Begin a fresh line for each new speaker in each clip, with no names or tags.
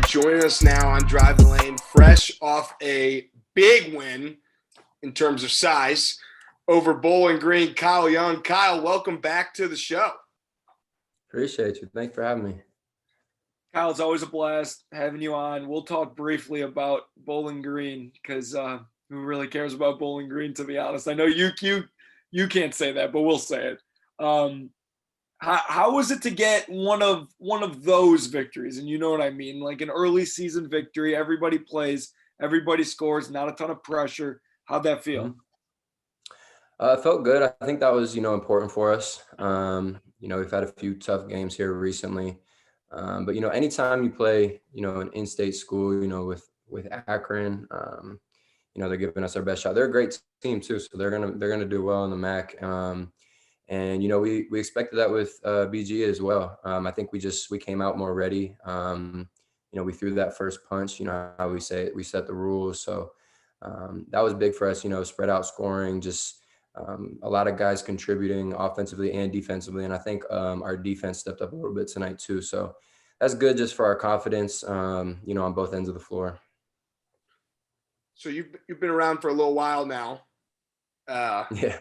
joining us now on Drive the Lane, fresh off a big win in terms of size over Bowling Green. Kyle Young. Kyle, welcome back to the show.
Appreciate you. Thanks for having me.
Kyle, it's always a blast having you on. We'll talk briefly about Bowling Green because who really cares about Bowling Green, to be honest? I know you can't say that, but we'll say it. How was it to get one of those victories? And you know what I mean, like an early season victory. Everybody plays, everybody scores, not a ton of pressure. How'd that feel?
It felt good. I think that was, important for us. We've had a few tough games here recently. But anytime you play, an in-state school, with Akron, they're giving us our best shot. They're a great team too, so they're gonna do well in the MAC. And we expected that with BG as well. I think we came out more ready. We threw that first punch. How we say it, we set the rules. So that was big for us. Spread out scoring, just a lot of guys contributing offensively and defensively. And I think our defense stepped up a little bit tonight too. So that's good just for our confidence, on both ends of the floor.
So you've been around for a little while now.
Yeah.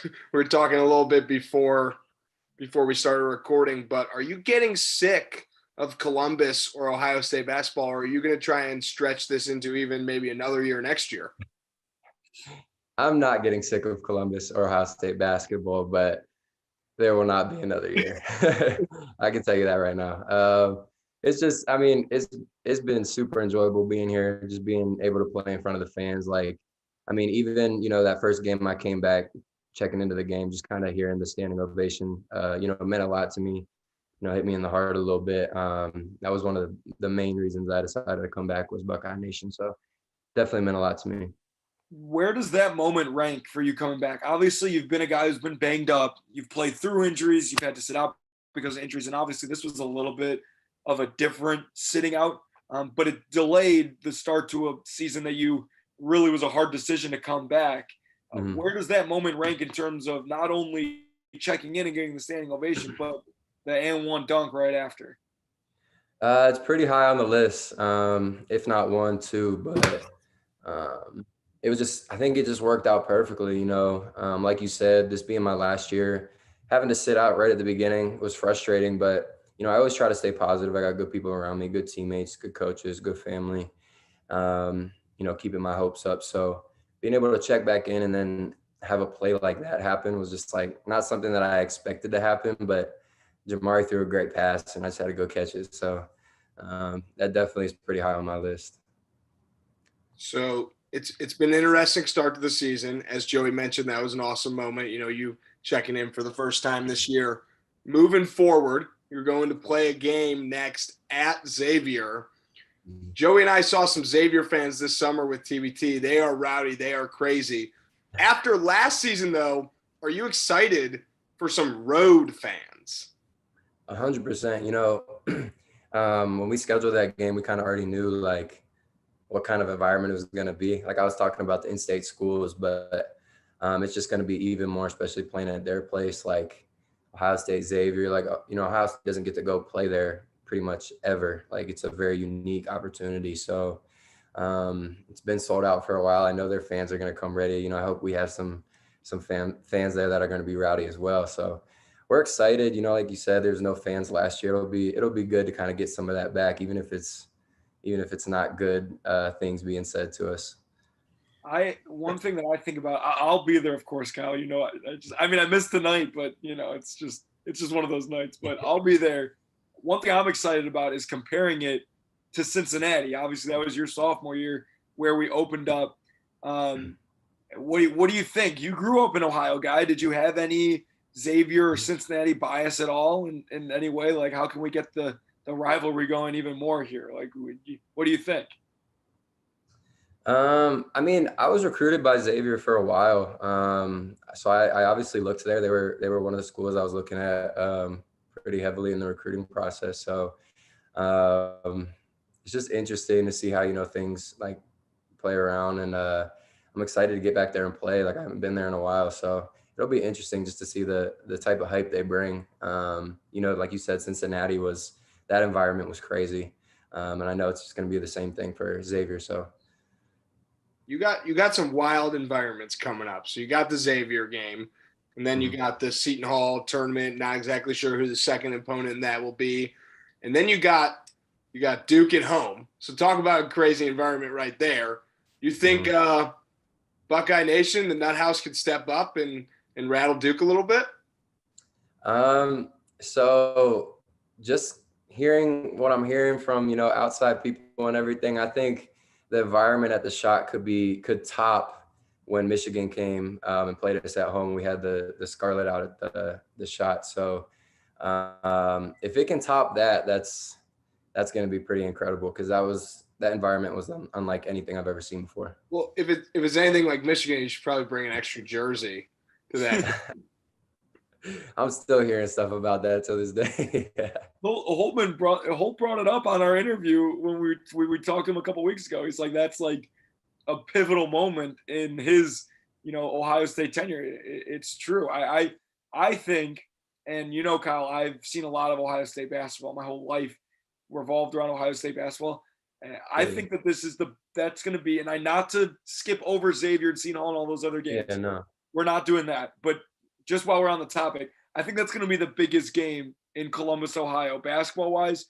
We were talking a little bit before we started recording, but are you getting sick of Columbus or Ohio State basketball, or are you going to try and stretch this into even maybe another year next year?
I'm not getting sick of Columbus or Ohio State basketball, but there will not be another year. I can tell you that right now. It's just, it's been super enjoyable being here, just being able to play in front of the fans. Even, that first game I came back, checking into the game, just kind of hearing the standing ovation, it meant a lot to me, hit me in the heart a little bit. That was one of the main reasons I decided to come back was Buckeye Nation. So definitely meant a lot to me.
Where does that moment rank for you coming back? Obviously, you've been a guy who's been banged up. You've played through injuries. You've had to sit out because of injuries. And obviously, this was a little bit of a different sitting out, but it delayed the start to a season that you really was a hard decision to come back. Where does that moment rank in terms of not only checking in and getting the standing ovation, but the and one dunk right after?
It's pretty high on the list, if not 1, 2, but it was just, I think it just worked out perfectly, like you said, this being my last year, having to sit out right at the beginning was frustrating, but I always try to stay positive. I got good people around me, good teammates, good coaches, good family, keeping my hopes up. So being able to check back in and then have a play like that happen was just not something that I expected to happen, but Jamar threw a great pass and I just had to go catch it. So that definitely is pretty high on my list.
So it's been an interesting start to the season. As Joey mentioned, that was an awesome moment. You checking in for the first time this year. Moving forward, you're going to play a game next at Xavier. Joey and I saw some Xavier fans this summer with TBT. They are rowdy. They are crazy. After last season, though, are you excited for some road fans?
100%. When we scheduled that game, we kind of already knew what kind of environment it was going to be. I was talking about the in-state schools, but it's just going to be even more, especially playing at their place, Ohio State, Xavier. Ohio State doesn't get to go play there pretty much ever. It's a very unique opportunity. So it's been sold out for a while. I know their fans are going to come ready. I hope we have some fans there that are going to be rowdy as well. So we're excited. Like you said, there's no fans last year. It'll be good to kind of get some of that back, even if it's not good things being said to us.
One thing that I think about, I'll be there, of course, Kyle. I missed tonight, but it's just one of those nights. But I'll be there. One thing I'm excited about is comparing it to Cincinnati. Obviously, that was your sophomore year where we opened up. What do you think? You grew up an Ohio guy. Did you have any Xavier or Cincinnati bias at all in any way? How can we get the rivalry going even more here? What do you think?
I was recruited by Xavier for a while. So I obviously looked there. They were one of the schools I was looking at pretty heavily in the recruiting process. So it's just interesting to see how, things play around. And I'm excited to get back there and play. I haven't been there in a while. So it'll be interesting just to see the type of hype they bring. Like you said, Cincinnati that environment was crazy. And I know it's just going to be the same thing for Xavier. So
You got some wild environments coming up. So you got the Xavier game, and then you
Mhm.
got the Seton Hall tournament. Not exactly sure who the second opponent in that will be, and then you got Duke at home. So talk about a crazy environment right there. You think Buckeye Nation, the Nut House, could step up and rattle Duke a little bit?
So just hearing what I'm hearing from, outside people and everything, I think the environment at the Shot could top when Michigan came and played us at home. We had the Scarlet out at the Shot. So if it can top that, that's going to be pretty incredible, because that environment was unlike anything I've ever seen before.
Well, if it's anything like Michigan, you should probably bring an extra jersey to that.
I'm still hearing stuff about that to this day. Yeah.
Holt brought it up on our interview when we talked to him a couple weeks ago. He's like, that's like a pivotal moment in his, Ohio State tenure. It's true. I think, and Kyle, I've seen a lot of Ohio State basketball. My whole life revolved around Ohio State basketball. And I think that that's going to be, and not to skip over Xavier and Seton Hall and all those other games.
Yeah, no.
We're not doing that. But just while we're on the topic, I think that's going to be the biggest game in Columbus, Ohio, basketball-wise,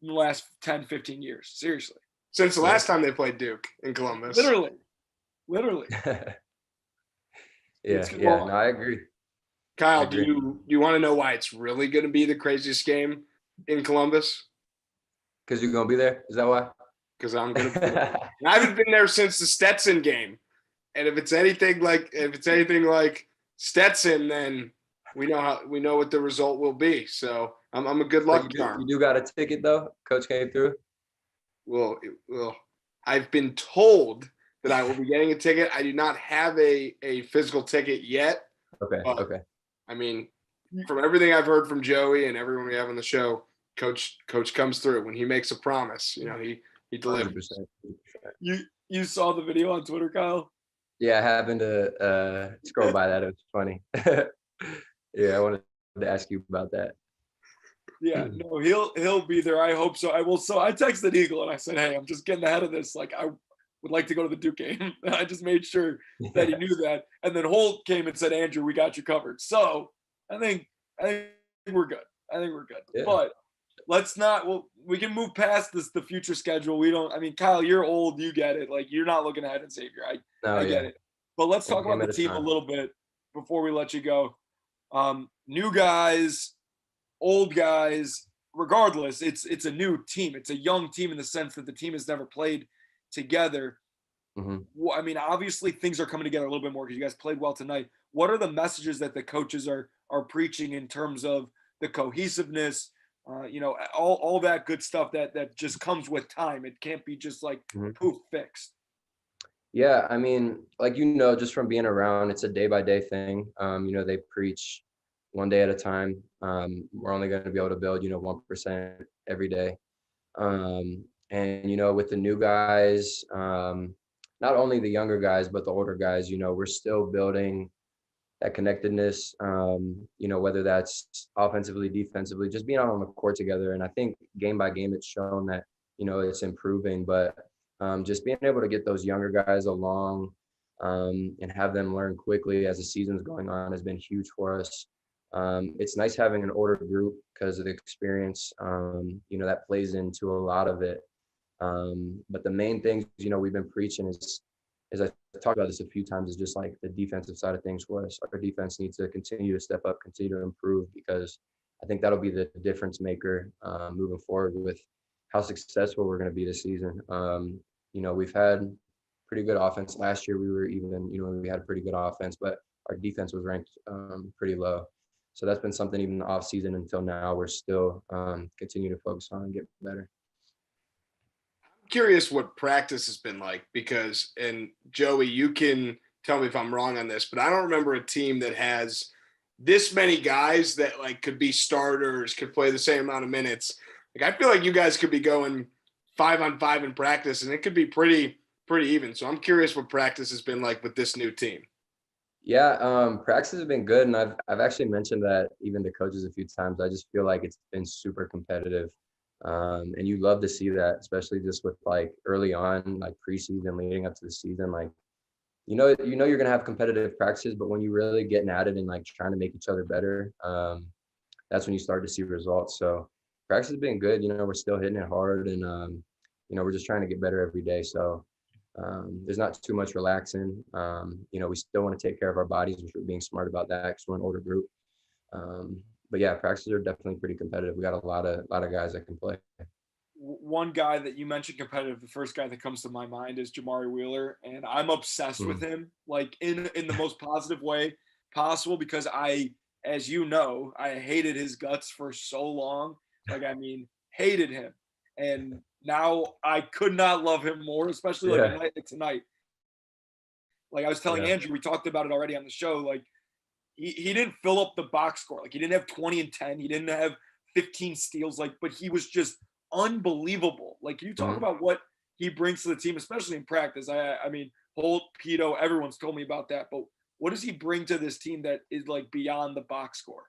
in the last 10, 15 years. Seriously.
Since the last time they played Duke in Columbus.
Literally.
No, I agree.
Kyle, do you want to know why it's really going to be the craziest game in Columbus?
Because you're going to be there? Is that why?
Because I'm going to be there. And I haven't been there since the Stetson game. And if it's anything like Stetson, then we know what the result will be. So I'm a good luck charm.
You do got a ticket though? Coach came through?
Well, I've been told that I will be getting a ticket. I do not have a physical ticket yet.
Okay.
I mean, from everything I've heard from Joey and everyone we have on the show, Coach comes through. When he makes a promise, he delivers.
100%.
You saw the video on Twitter, Kyle?
Yeah, I happened to scroll by that. It was funny. Yeah, I wanted to ask you about that.
Yeah, no, he'll be there. I hope so. I will. So I texted Eagle and I said, hey, I'm just getting ahead of this. Like, I would like to go to the Duke game. I just made sure that he knew that. And then Holt came and said, Andrew, we got you covered. So I think we're good. Yeah. But let's not. Well, we can move past the future schedule. Kyle, you're old. You get it. Like, you're not looking ahead at Xavier. I get it. But let's talk about the team a little bit before we let you go. New guys, old guys, regardless, it's a new team. It's a young team in the sense that the team has never played together.
Mm-hmm.
Well, obviously things are coming together a little bit more because you guys played well tonight. What are the messages that the coaches are preaching in terms of the cohesiveness, all that good stuff that just comes with time? It can't be just like poof, fixed.
Yeah, like, just from being around, it's a day-by-day thing. They preach one day at a time. We're only going to be able to build, 1% every day. And, with the new guys, not only the younger guys, but the older guys, we're still building that connectedness, whether that's offensively, defensively, just being out on the court together. And I think game by game, it's shown that, it's improving, but just being able to get those younger guys along and have them learn quickly as the season's going on has been huge for us. It's nice having an older group because of the experience, that plays into a lot of it. But the main things, we've been preaching is I talked about this a few times, is just like the defensive side of things for us. Our defense needs to continue to step up, continue to improve, because I think that'll be the difference maker moving forward with how successful we're going to be this season. We've had pretty good offense. Last year we had a pretty good offense, but our defense was ranked pretty low. So that's been something even the off season until now we're still continue to focus on and get better.
I'm curious what practice has been like, because, and Joey, you can tell me if I'm wrong on this, but I don't remember a team that has this many guys that like could be starters, could play the same amount of minutes. Like, I feel like you guys could be going 5-on-5 in practice, and it could be pretty even. So I'm curious what practice has been like with this new team.
Yeah, practice has been good, and I've actually mentioned that even to coaches a few times. I just feel like it's been super competitive. And you love to see that, especially just with like early on, like preseason leading up to the season. Like, you're gonna have competitive practices, but when you really getting at it and like trying to make each other better, that's when you start to see results. So practice has been good. We're still hitting it hard, and we're just trying to get better every day. So there's not too much relaxing. We still want to take care of our bodies, which we're being smart about that because we're an older group. But yeah, practices are definitely pretty competitive. We got a lot of guys that can play.
One guy that you mentioned competitive, the first guy that comes to my mind is Jamar Wheeler, and I'm obsessed with him, like in the most positive way possible, because as you know, I hated his guts for so long. Like, I mean, hated him. And now I could not love him more, especially like a night like tonight. Like I was telling Andrew, we talked about it already on the show. Like he didn't fill up the box score. Like he didn't have 20 and 10. He didn't have 15 steals. Like, but he was just unbelievable. Like, can you talk about what he brings to the team, especially in practice? I mean, Holt, Pito, everyone's told me about that. But what does he bring to this team that is like beyond the box score?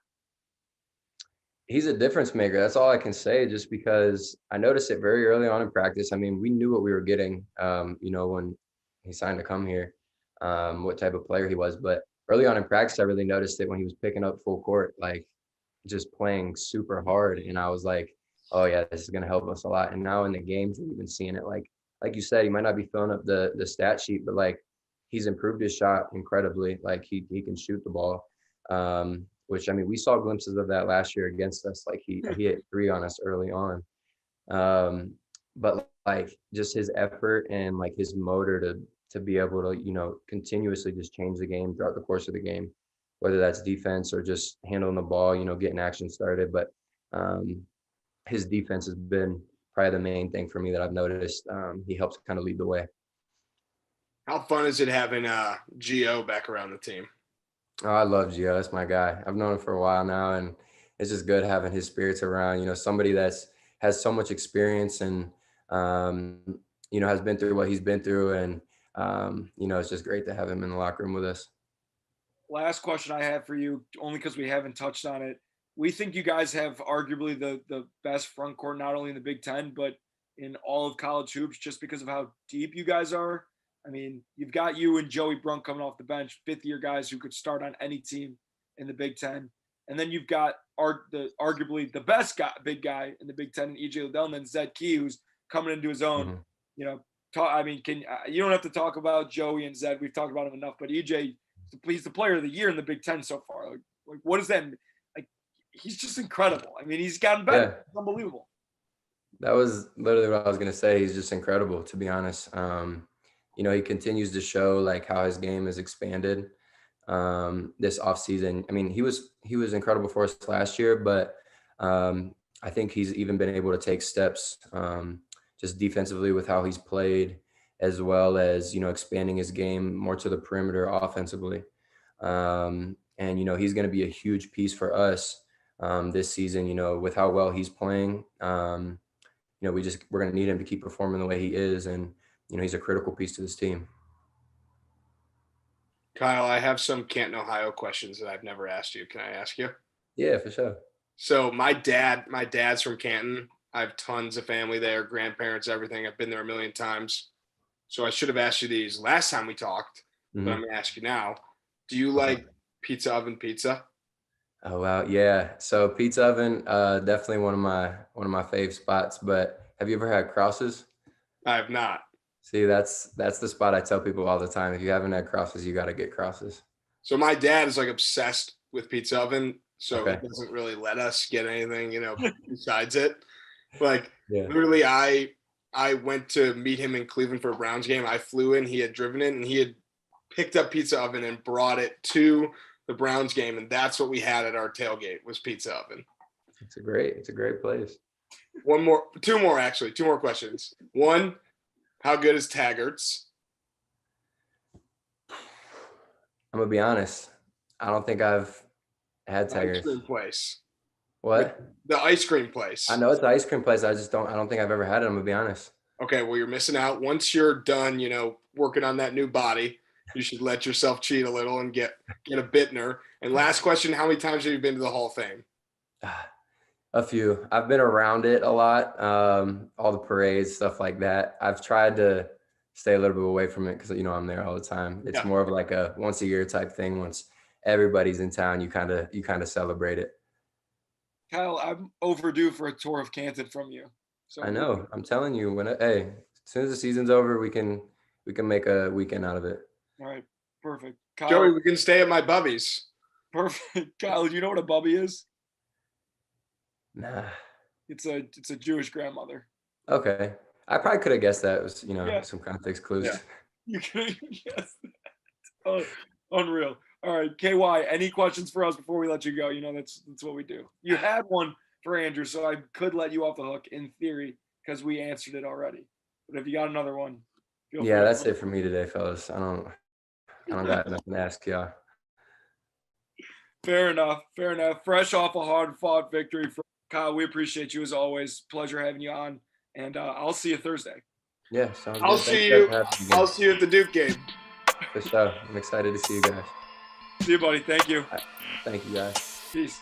He's a difference maker. That's all I can say, just because I noticed it very early on in practice. I mean, we knew what we were getting, when he signed to come here, what type of player he was. But early on in practice, I really noticed it when he was picking up full court, like just playing super hard. And I was like, oh, yeah, this is going to help us a lot. And now in the games, we've been seeing it. Like you said, he might not be filling up the stat sheet, but like he's improved his shot incredibly. Like he can shoot the ball. Which, I mean, we saw glimpses of that last year against us. Like he hit 3 on us early on. But like just his effort and like his motor to be able to, continuously just change the game throughout the course of the game, whether that's defense or just handling the ball, getting action started. But his defense has been probably the main thing for me that I've noticed. He helps kind of lead the way.
How fun is it having Gio back around the team?
Oh, I love Gio. That's my guy. I've known him for a while now, and it's just good having his spirits around. Somebody has so much experience and has been through what he's been through, and it's just great to have him in the locker room with us.
Last question I have for you, only because we haven't touched on it. We think you guys have arguably the best front court, not only in the Big Ten, but in all of college hoops, just because of how deep you guys are. I mean, you've got you and Joey Brunk coming off the bench, fifth-year guys who could start on any team in the Big Ten. And then you've got arguably the best guy, big guy in the Big Ten, E.J. Liddell, and then Zed Key, who's coming into his own. You don't have to talk about Joey and Zed. We've talked about him enough. But E.J., he's the player of the year in the Big Ten so far. Like what does that mean? Like, he's just incredible. I mean, he's gotten better. Yeah. It's unbelievable.
That was literally what I was going to say. He's just incredible, to be honest. He continues to show like how his game has expanded this offseason. I mean, he was incredible for us last year, but I think he's even been able to take steps just defensively with how he's played, as well as, expanding his game more to the perimeter offensively. And, he's going to be a huge piece for us this season, with how well he's playing. We're going to need him to keep performing the way he is. And, he's a critical piece to this team.
Kyle, I have some Canton, Ohio questions that I've never asked you. Can I ask you?
Yeah, for sure.
So my dad's from Canton. I have tons of family there, grandparents, everything. I've been there a million times. So I should have asked you these last time we talked, but I'm going to ask you now. Do you like Pizza Oven pizza?
Oh, wow. Yeah. So Pizza Oven, definitely one of my fave spots, but have you ever had Krause's?
I have not.
See, that's the spot I tell people all the time. If you haven't had Krause's, you got to get Krause's. So
my dad is like obsessed with Pizza Oven, so he doesn't really let us get anything, besides it. Like literally, I went to meet him in Cleveland for a Browns game. I flew in, he had driven in, and he had picked up Pizza Oven and brought it to the Browns game, and that's what we had at our tailgate was Pizza Oven.
It's a great place.
Two more questions. One, how good is Taggart's?
I'm gonna be honest. I don't think I've had Taggart's.
Ice cream place.
What?
The ice cream place.
I know it's the ice cream place. I don't think I've ever had it. I'm gonna be honest.
Okay, well, you're missing out. Once you're done, working on that new body, you should let yourself cheat a little and get a Bittner. And last question, how many times have you been to the Hall of Fame?
A few. I've been around it a lot, all the parades, stuff like that. I've tried to stay a little bit away from it because, you know, I'm there all the time. It's
Yeah.
more of like a once a year type thing. Once everybody's in town, you kind of celebrate it.
Kyle, I'm overdue for a tour of Canton from you. So
I know. I'm telling you, hey, as soon as the season's over, we can make a weekend out of it.
All right, perfect. Kyle,
Joey, we can stay at my bubby's.
perfect. Kyle, do you know what a bubby is?
Nah.
It's a Jewish grandmother.
Okay. I probably could have guessed that. It was, you know,
Yeah.
some context clues.
Yeah.
You can yes. Oh, unreal. All right, KY, any questions for us before we let you go? You know, that's what we do. You had one for Andrew, so I could let you off the hook in theory because we answered it already. But if you got another one, feel
Yeah,
free.
that's it for me today, fellas. I don't got nothing to ask y'all.
Fair enough. Fair enough. Fresh off a hard-fought victory for Kyle. We appreciate you as always. Pleasure having you on, and I'll see you Thursday.
Yeah, sounds
I'll
good.
see
Thanks,
you.
guys, for having me again.
I'll see you at the Duke game.
For sure. I'm excited to see you guys.
See you, buddy. Thank you.
Thank you, guys.
Peace.